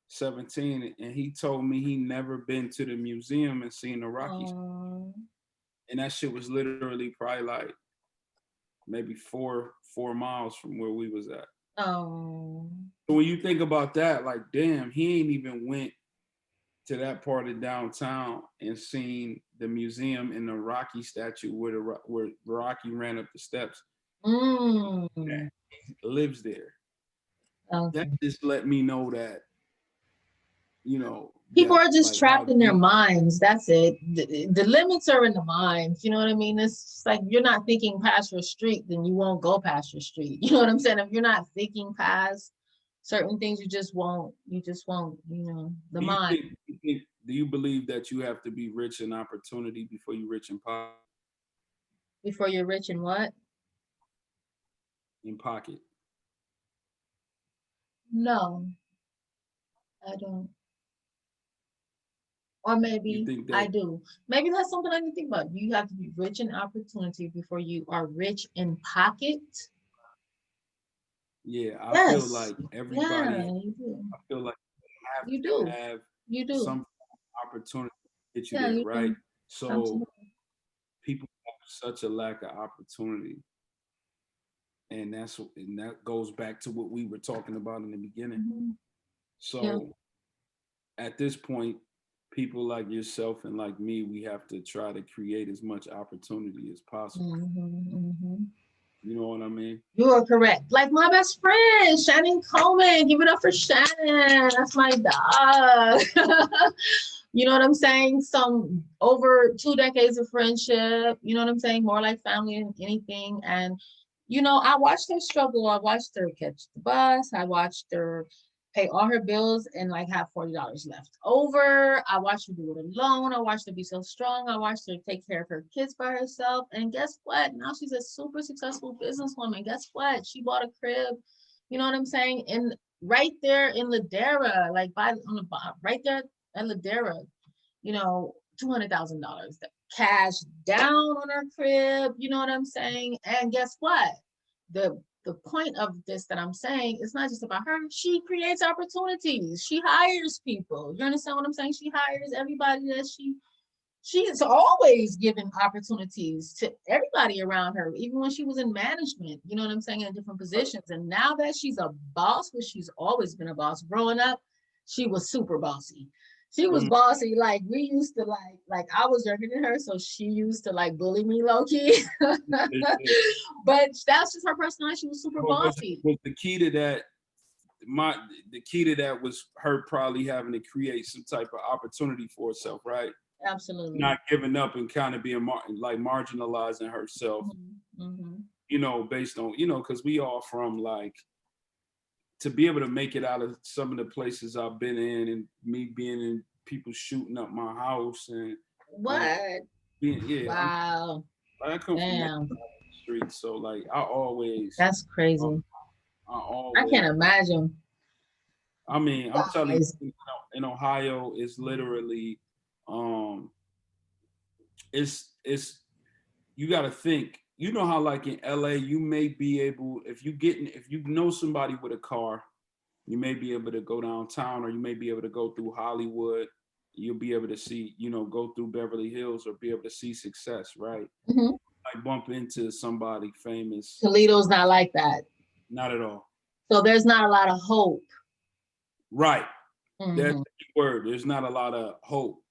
17, and he told me he never been to the museum and seen the Rockies. And that shit was literally probably like maybe 4 miles from where we was at. Oh. So when you think about that, like, damn, he ain't even went to that part of downtown and seen the museum and the Rocky statue where Rocky ran up the steps. Lives there. Okay. That just let me know that, people are just trapped in their minds. That's it. The limits are in the minds. You know what I mean? It's like, you're not thinking past your street, then you won't go past your street. You know what I'm saying? If you're not thinking past certain things, you just won't, the mind. Do you believe that you have to be rich in opportunity before you're rich in pocket? Before you're rich in what? In pocket. No, I don't. Or You maybe think I that? do. Maybe that's something I need to think about. You have to be rich in opportunity before you are rich in pocket. Yeah, I feel Yes. like Yeah, everybody. you do. I feel like you have You to do. have You do. some opportunity to get you Yeah, there, you right? do. So Absolutely. people have such a lack of opportunity, and that goes back to what we were talking about in the beginning. Mhm. Yeah. So at this point, people like yourself and like me, we have to try to create as much opportunity as possible. Hmm. You know what I mean? You are correct. Like my best friend, Shannon Coleman. Give it up for Shannon. That's my dog. You know what I'm saying? Some over 2 decades of friendship. You know what I'm saying? More like family than anything. And I watched her struggle. I watched her catch the bus. I watched her pay all her bills and like have $40 left over. I watched her do it alone. I watched her be so strong. I watched her take care of her kids by herself. And guess what? Now she's a super successful businesswoman. Guess what? She bought a crib. You know what I'm saying? And right there in Ladera, like by on the right there at Ladera, $200,000 cash down on her crib. You know what I'm saying? And guess what? The point of this that I'm saying is not just about her. She creates opportunities. She hires people. You understand what I'm saying? She hires everybody that she is always giving opportunities to everybody around her, even when she was in management, you know what I'm saying, in different positions. And now that she's a boss, which she's always been a boss, growing up, she was super bossy. She was Mm. bossy. Like we used to like I was younger than her, so she used to like bully me low key. But that's just her personality. She was super But bossy. was the key to that? My the key to that was her probably having to create some type of opportunity for herself, right? Absolutely. Not giving up and kind of being like marginalizing herself, Mm-hmm. based on, because we all from like, to be able to make it out of some of the places I've been in, and me being in people shooting up my house, and um What? being, yeah, Wow. I come from that Damn. street, so like That's uh, crazy. I I always, can't imagine. I mean, I'm telling Guys. you, in Ohio, it's literally, um, it's you got to think. You know how like in LA, you may be able, if you know somebody with a car, you may be able to go downtown, or you may be able to go through Hollywood. You'll be able to see, go through Beverly Hills, or be able to see success, right? Mhm. I bump into somebody famous. Toledo's not like that. Not at all. So there's not a lot of hope. Right. That's Hmm. the key word. There's not a lot of hope,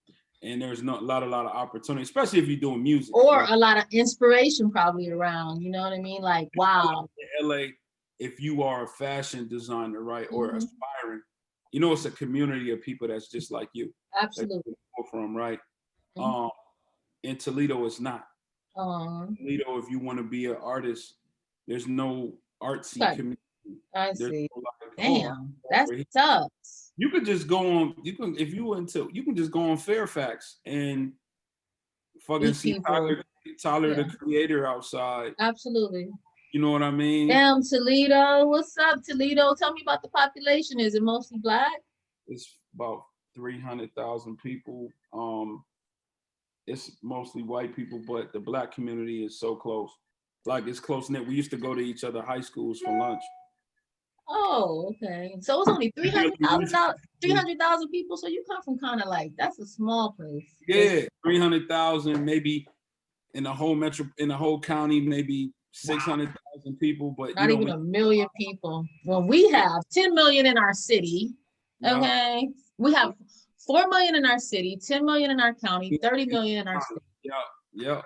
and there's not a lot of opportunity, especially if you're doing music, Or right? a lot of inspiration probably around. You know what I mean? Like, wow. In LA, if you are a fashion designer, right, or Hmm. aspiring, it's a community of people that's just like you, that you Absolutely. go from, right? Mhm. Um, in Toledo, it's not. Um, Toledo, if you want to be an artist, there's no artsy but community. I There's see. no like, oh, Damn, that I'm sucks. you could just go on. You can if you went to. You can just go on Fairfax and fucking Meet see people. Tyler the Yeah, Creator outside. absolutely. You know what I mean? Damn, Toledo. What's up, Toledo? Tell me about the population. Is it mostly black? It's about 300,000 people. It's mostly white people, but the black community is so close. Like it's close knit. We used to go to each other high schools for lunch. Oh, okay. So it's only three hundred thousand people. So you come from kind of like that's a small place. Yeah, 300,000, maybe in the whole county, maybe 600,000 people. But Not even we, a million people. Well, we have 10 million in our city. yeah, Okay. We have 4 million in our city, 10 million in our county, 30 million in our state. yeah, yeah.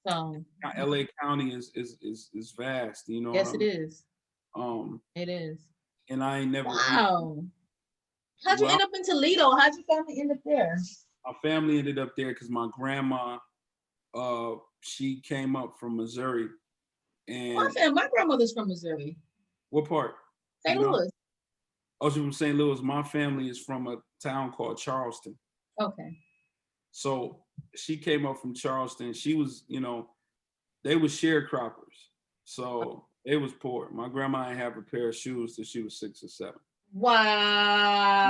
So LA County is vast. You know what I yes, it mean? is. Um, It is. and I ain't never, Wow. How'd you well, end up in Toledo? How'd your family end up there? my family ended up there because my grandma, she came up from Missouri, and My grandmother's from Missouri, what part? St. You know? Louis. Oh, she's from St. Louis. My family is from a town called Charleston. Okay. So she came up from Charleston. She was, they were sharecroppers. So it was poor. My grandma didn't have a pair of shoes till she was 6 or 7. Wow.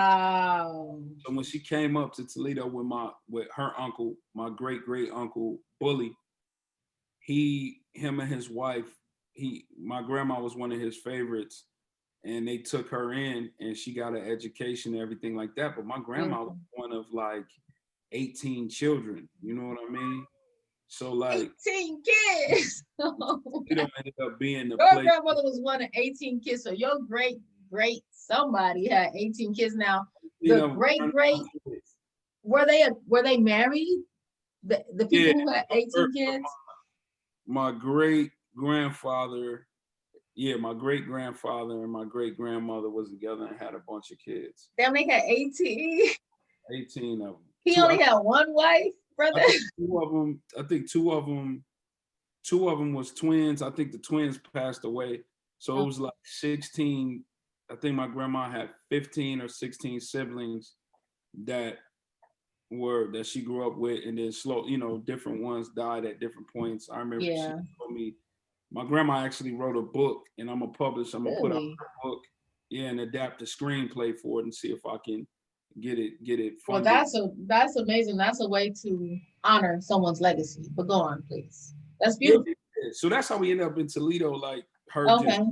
So when she came up to Toledo with her uncle, my great uncle Bully, him and his wife, my grandma was one of his favorites, and they took her in, and she got an education and everything like that. But my grandma was Beautiful. one of like 18 children. You know what I mean? So like 18 kids. Toledo ended up being the Your place. grandmother was one of 18 kids. So your great somebody had 18 kids. Now, You the know, great were they married? The yeah. people who had 18 kids? My great grandfather, yeah, my great grandfather and my great grandmother was together and had a bunch of kids. Damn, they had 18. 18 of them. He only had one wife, brother. I think two of them. I think two of them was twins. I think the twins passed away, so it was like 16. I think my grandma had 15 or 16 siblings that that she grew up with, and then different ones died at different points. I remember she Yeah, told me my grandma actually wrote a book, and I'm gonna put out really. a book, yeah, and adapt the screenplay for it and see if I can get it Well, funded. that's amazing. That's a way to honor someone's legacy. But go on, please. That's Yeah, beautiful. so that's how we ended up in Toledo, like her just Okay.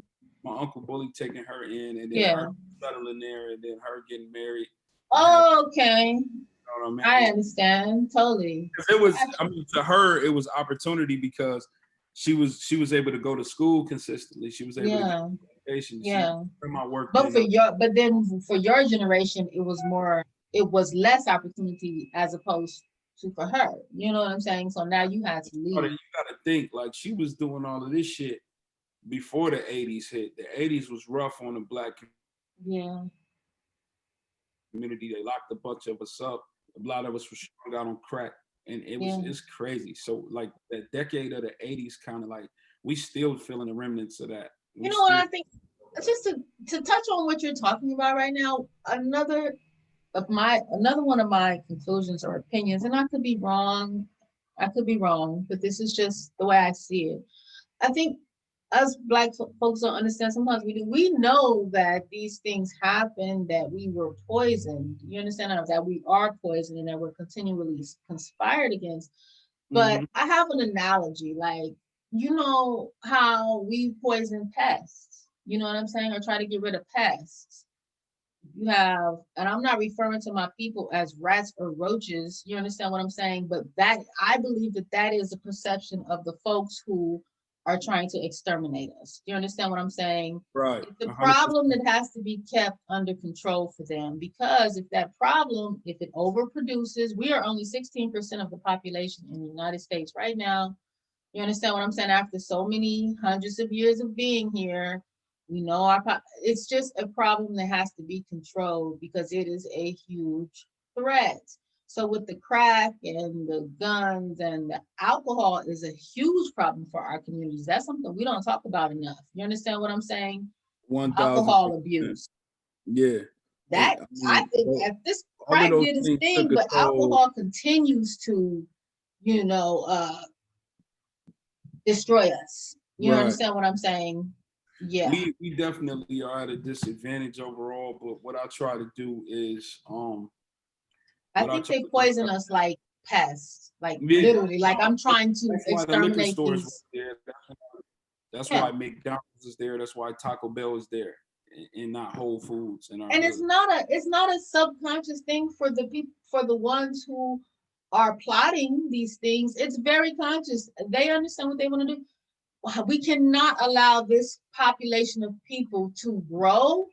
my uncle Bully taking her in, and then her Yeah. settling there, and then her getting married and have, Okay. you know what I I mean? understand totally. It was, Gotcha. I mean, to her, it was opportunity because she was able to go to school consistently. She was able to get Yeah. education. Yeah. Grandma worked But in but then for your generation, it was less opportunity as opposed to for her. You know what I'm saying? So now you had to you leave. gotta think like she was doing all of this shit before the 80s hit. The 80s was rough on the black Yeah. community. They locked a bunch of us up. A lot of us were strung out on crack, and Yeah. it's crazy. So like that decade of the 80s, kind of like we still feeling the remnants of that. You We know what still I think? Just to touch on what you're talking about right now, another one of my conclusions or opinions, and I could be wrong, but this is just the way I see it. I think us black folks don't understand. Sometimes we do. We know that these things happen, that we were poisoned. You understand that we are poisoned and that we're continually conspired against. But mm-hmm. I have an analogy, like you know how we poison pests. You know what I'm saying, or try to get rid of pests. You have, and I'm not referring to my people as rats or roaches. You understand what I'm saying? But that I believe that is a perception of the folks who are trying to exterminate us. Do you understand what I'm saying? Right, It's a 100%. problem that has to be kept under control for them, because if it overproduces, we are only 16% of the population in the United States right now. You understand what I'm saying? After so many hundreds of years of being here, we know it's just a problem that has to be controlled because it is a huge threat. So with the crack and the guns and the alcohol is a huge problem for our communities. That's something we don't talk about enough. You understand what I'm saying? Alcohol 1000%. abuse. Yeah. That I I mean, think at this all of crack those did its things took thing, a but toll. alcohol continues to, you know, destroy us. You Right. understand what I'm saying? Yeah. We definitely are at a disadvantage overall, but what I try to do is I what I think try they to do is poison us like pests, like yeah, literally, like I'm trying to that's why the liquor exterminate stores were these. there. That's Yeah. why McDonald's is there. That's why Taco Bell is there, and not Whole Foods in our And hood. it's not a subconscious thing for the people, for the ones who are plotting these things. It's very conscious. They understand what they want to do. We cannot allow this population of people to grow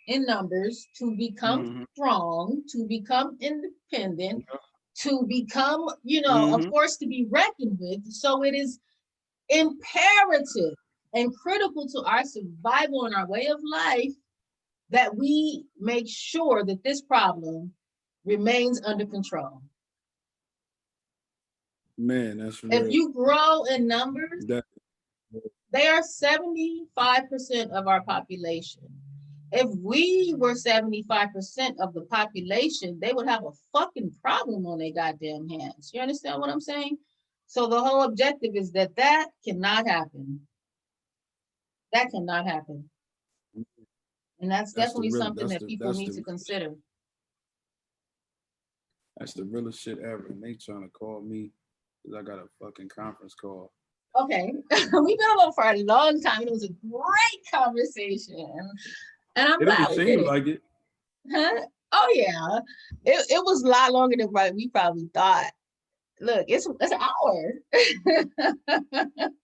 in numbers, to become Mm-hmm. strong, to become independent, Yep. to become, a Mm-hmm. force to be reckoned with. So it is imperative and critical to our survival and our way of life that we make sure that this problem remains under control. Man, that's If real. you grow in numbers, That they are 75% of our population. If we were 75% of the population, they would have a fucking problem on their goddamn hands. You understand what I'm saying? So the whole objective is that cannot happen. That cannot happen. And that's That's the definitely real. something that people need to consider. That's the realest shit ever. And they trying to call me because I got a fucking conference call. Okay. We've been alone for a long time. It was a great conversation. And I'm It don't glad we did seem it. like it. Huh? Oh yeah. It was a lot longer than what we probably thought. Look, it's an hour.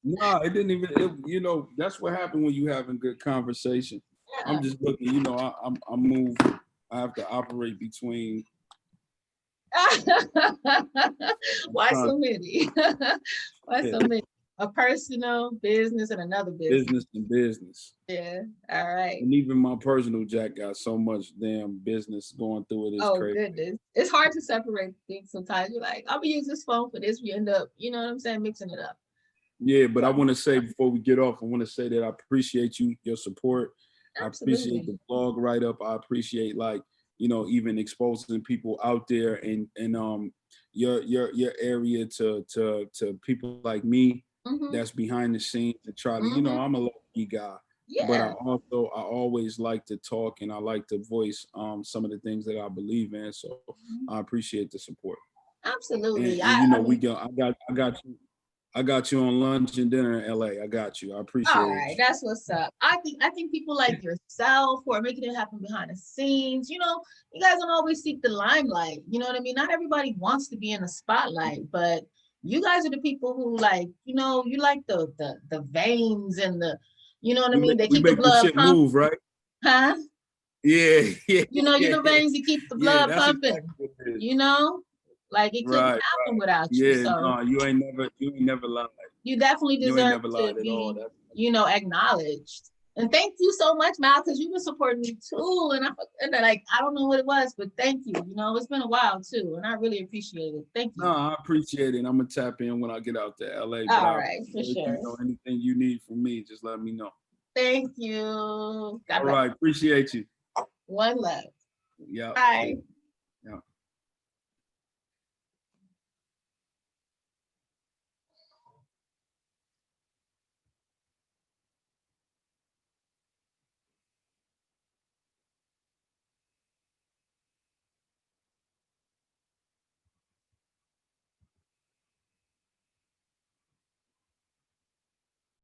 No, it didn't even. You know, that's what happened when you having good conversation. I'm Yeah. just looking. You know, I move. I have to operate between. Why I'm so many? Why trying so to many? A personal business and another business. business and business. Yeah. All right. And even my personal Jack got so much damn business going through it is Oh crazy. goodness. It's hard to separate things sometimes. You're like, I'm gonna use this phone for this. We end up, you know what I'm saying, mixing it up. Yeah, but I So want to say before we get off, I want to say that I appreciate you, your support. I appreciate absolutely. the blog write up. I appreciate like, you know, even exposing people out there and your area to people like me Mm-hmm. that's behind the scenes to try to, you know, Mm-hmm. I'm a low key guy, but Yeah, I always like to talk and I like to voice some of the things that I believe in. So I appreciate the support. absolutely. And you know, I mean, I got you on lunch and dinner in LA. I got you. I all appreciate right, you. that's what's up. I think people like yourself who are making it happen behind the scenes, you guys don't always seek the limelight. You know what I mean? Not everybody wants to be in the spotlight, but you guys are the people who like, you like the veins and the, you know what I mean? They We keep the make the blood shit pumping, move, right? huh? Yeah, yeah, You're yeah, the veins that keep the yeah. blood That's exactly pumping, what it is. you know? Like it couldn't Right. happen without you. Yeah. So No, you ain't never lied. you definitely You ain't deserve never to lied at all. be, acknowledged. And thank you so much, Mal, because you've been supporting me too. And I don't know what it was, but thank you. It's been a while too, and I really appreciate it. Thank No, you. I appreciate it. I'm gonna tap in when I get out to LA. But All I right, for appreciate sure. you know anything you need from me, just let me know. Thank you. God All bless. right, appreciate you. One love. Yeah. Bye.